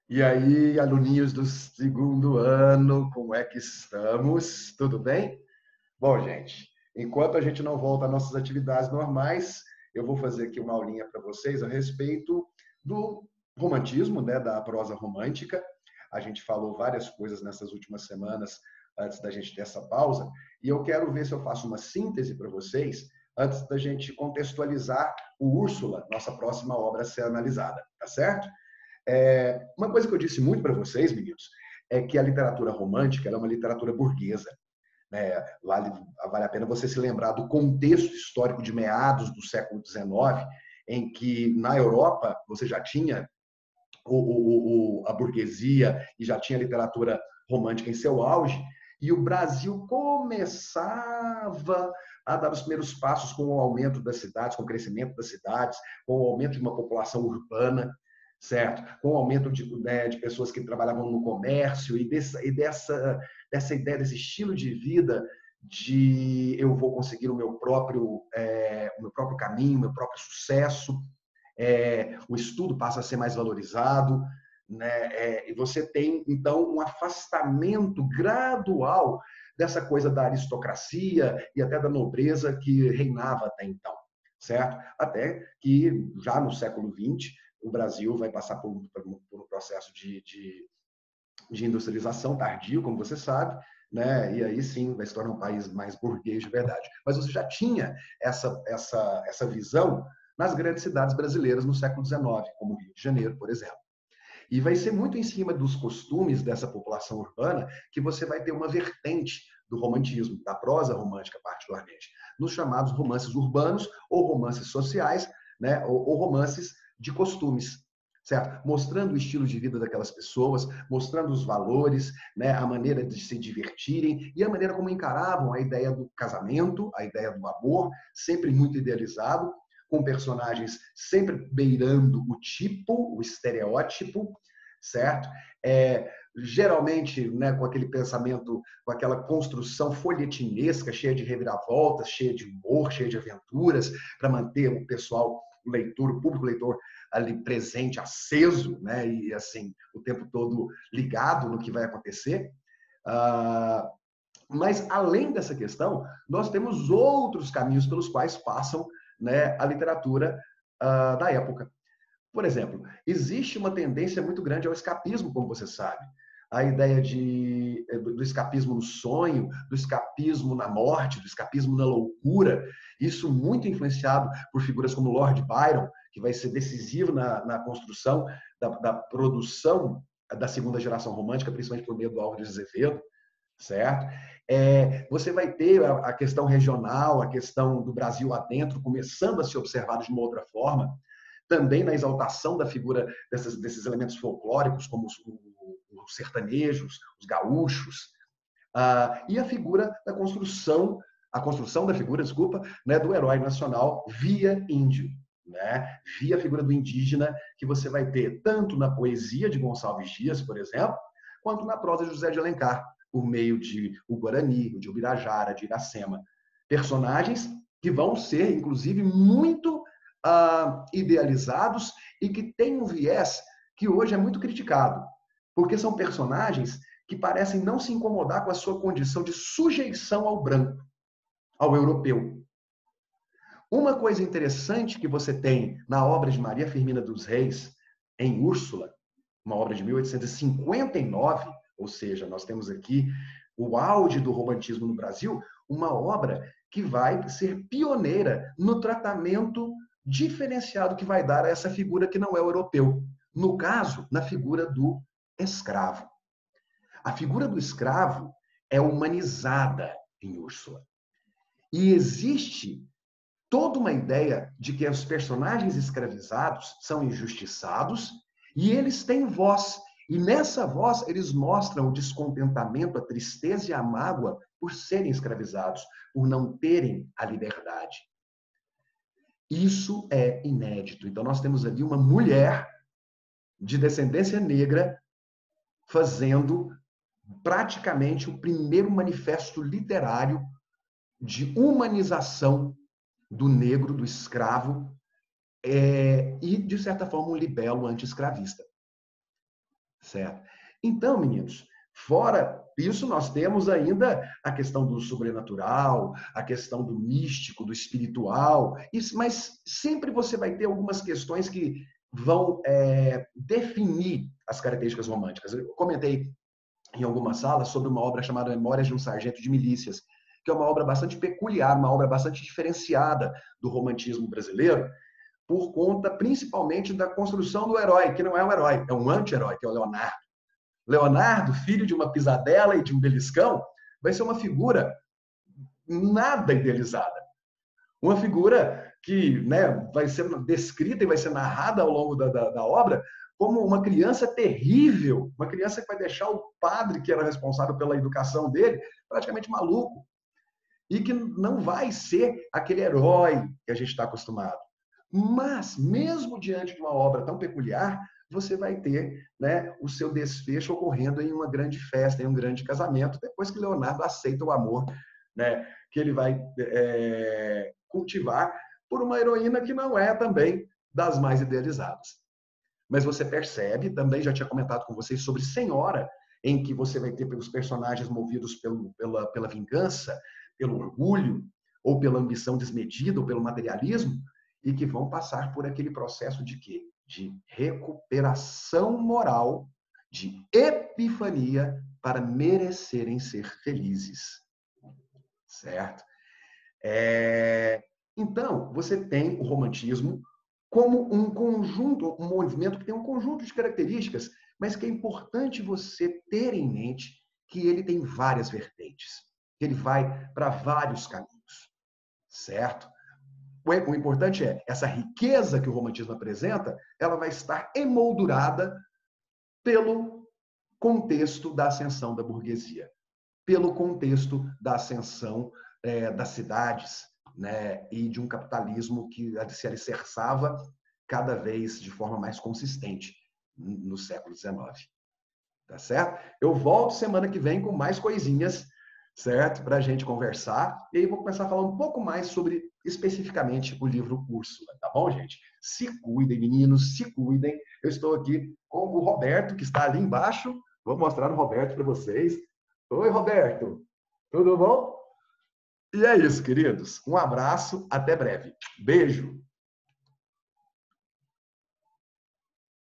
E aí, aluninhos do segundo ano, como é que estamos? Tudo bem? Bom, gente, enquanto a gente não volta às nossas atividades normais, eu vou fazer aqui uma aulinha para vocês a respeito do romantismo, né, da prosa romântica. A gente falou várias coisas nessas últimas semanas antes da gente ter essa pausa, e eu quero ver se eu faço uma síntese para vocês antes da gente contextualizar o Úrsula, nossa próxima obra a ser analisada, tá certo? Uma coisa que eu disse muito para vocês, meninos, é que a literatura romântica é uma literatura burguesa. Né? Vale a pena você se lembrar do contexto histórico de meados do século XIX, em que na Europa você já tinha a burguesia e já tinha a literatura romântica em seu auge, e o Brasil começava a dar os primeiros passos com o aumento das cidades, com o crescimento das cidades, com o aumento de uma população urbana, certo? Com o aumento de pessoas que trabalhavam no comércio dessa ideia, desse estilo de vida de eu vou conseguir o meu próprio caminho, o meu próprio sucesso, o estudo passa a ser mais valorizado, né? E você tem, então, um afastamento gradual dessa coisa da aristocracia e até da nobreza que reinava até então, certo? Até que, já no século XX, o Brasil vai passar por um processo de industrialização tardio, como você sabe, né? E aí sim vai se tornar um país mais burguês de verdade. Mas você já tinha essa visão nas grandes cidades brasileiras no século XIX, como Rio de Janeiro, por exemplo. E vai ser muito em cima dos costumes dessa população urbana que você vai ter uma vertente do romantismo, da prosa romântica particularmente, nos chamados romances urbanos ou romances sociais, né, ou romances de costumes, certo? Mostrando o estilo de vida daquelas pessoas, mostrando os valores, né, a maneira de se divertirem e a maneira como encaravam a ideia do casamento, a ideia do amor, sempre muito idealizado, com personagens sempre beirando o tipo, o estereótipo, certo? Geralmente, né, com aquele pensamento, com aquela construção folhetinesca, cheia de reviravoltas, cheia de humor, cheia de aventuras, para manter o pessoal, o leitor, o público leitor ali presente, aceso, né, e assim, o tempo todo ligado no que vai acontecer. Ah, mas, além dessa questão, nós temos outros caminhos pelos quais passam, né, a literatura da época. Por exemplo, existe uma tendência muito grande ao escapismo, como você sabe. A ideia do escapismo no sonho, do escapismo na morte, do escapismo na loucura, isso muito influenciado por figuras como Lord Byron, que vai ser decisivo na construção da produção da segunda geração romântica, principalmente por meio do Álvares de Azevedo, certo? Você vai ter a questão regional, a questão do Brasil adentro, começando a ser observado de uma outra forma, também na exaltação da figura desses elementos folclóricos, como os sertanejos, os gaúchos, e a figura da construção, a construção da figura, desculpa, né, do herói nacional via índio, né, via a figura do indígena, que você vai ter tanto na poesia de Gonçalves Dias, por exemplo, quanto na prosa de José de Alencar, por meio de o Guarani, de Ubirajara, de Iracema. Personagens que vão ser, inclusive, muito idealizados e que têm um viés que hoje é muito criticado, porque são personagens que parecem não se incomodar com a sua condição de sujeição ao branco, ao europeu. Uma coisa interessante que você tem na obra de Maria Firmina dos Reis, em Úrsula, uma obra de 1859, ou seja, nós temos aqui o auge do romantismo no Brasil, uma obra que vai ser pioneira no tratamento diferenciado que vai dar a essa figura que não é o europeu. No caso, na figura do escravo. A figura do escravo é humanizada em Úrsula. E existe toda uma ideia de que os personagens escravizados são injustiçados e eles têm voz. E nessa voz eles mostram o descontentamento, a tristeza e a mágoa por serem escravizados, por não terem a liberdade. Isso é inédito. Então nós temos ali uma mulher de descendência negra fazendo praticamente o primeiro manifesto literário de humanização do negro, do escravo, e, de certa forma, um libelo anti-escravista. certo? Então, meninos, fora isso, nós temos ainda a questão do sobrenatural, a questão do místico, do espiritual, mas sempre você vai ter algumas questões que vão definir as características românticas. Eu comentei em algumas salas sobre uma obra chamada Memórias de um Sargento de Milícias, que é uma obra bastante peculiar, uma obra bastante diferenciada do romantismo brasileiro, por conta principalmente da construção do herói, que não é um herói, é um anti-herói, que é o Leonardo. Leonardo, filho de uma pisadela e de um beliscão, vai ser uma figura nada idealizada. Uma figura que, né, vai ser descrita e vai ser narrada ao longo da obra como uma criança terrível, uma criança que vai deixar o padre, que era responsável pela educação dele, praticamente maluco. E que não vai ser aquele herói que a gente está acostumado. Mas, mesmo diante de uma obra tão peculiar, você vai ter, né, o seu desfecho ocorrendo em uma grande festa, em um grande casamento, depois que Leonardo aceita o amor, né, que ele vai cultivar por uma heroína que não é também das mais idealizadas. Mas você percebe, também já tinha comentado com vocês sobre Senhora, em que você vai ter os personagens movidos pela vingança, pelo orgulho, ou pela ambição desmedida, ou pelo materialismo, e que vão passar por aquele processo de quê? De recuperação moral, de epifania, para merecerem ser felizes. Certo? Então, você tem o romantismo como um conjunto, um movimento que tem um conjunto de características, mas que é importante você ter em mente que ele tem várias vertentes, que ele vai para vários caminhos, certo? O importante é, essa riqueza que o romantismo apresenta, ela vai estar emoldurada pelo contexto da ascensão da burguesia, pelo contexto da ascensão das cidades, né, e de um capitalismo que se alicerçava cada vez de forma mais consistente no século XIX. Tá certo? Eu volto semana que vem com mais coisinhas, certo? Para a gente conversar. E aí vou começar a falar um pouco mais sobre, especificamente, o livro Úrsula. Tá bom, gente? Se cuidem, meninos, se cuidem. Eu estou aqui com o Roberto, que está ali embaixo. Vou mostrar o Roberto para vocês. Oi, Roberto. Tudo bom? E é isso, queridos. Um abraço. Até breve. Beijo.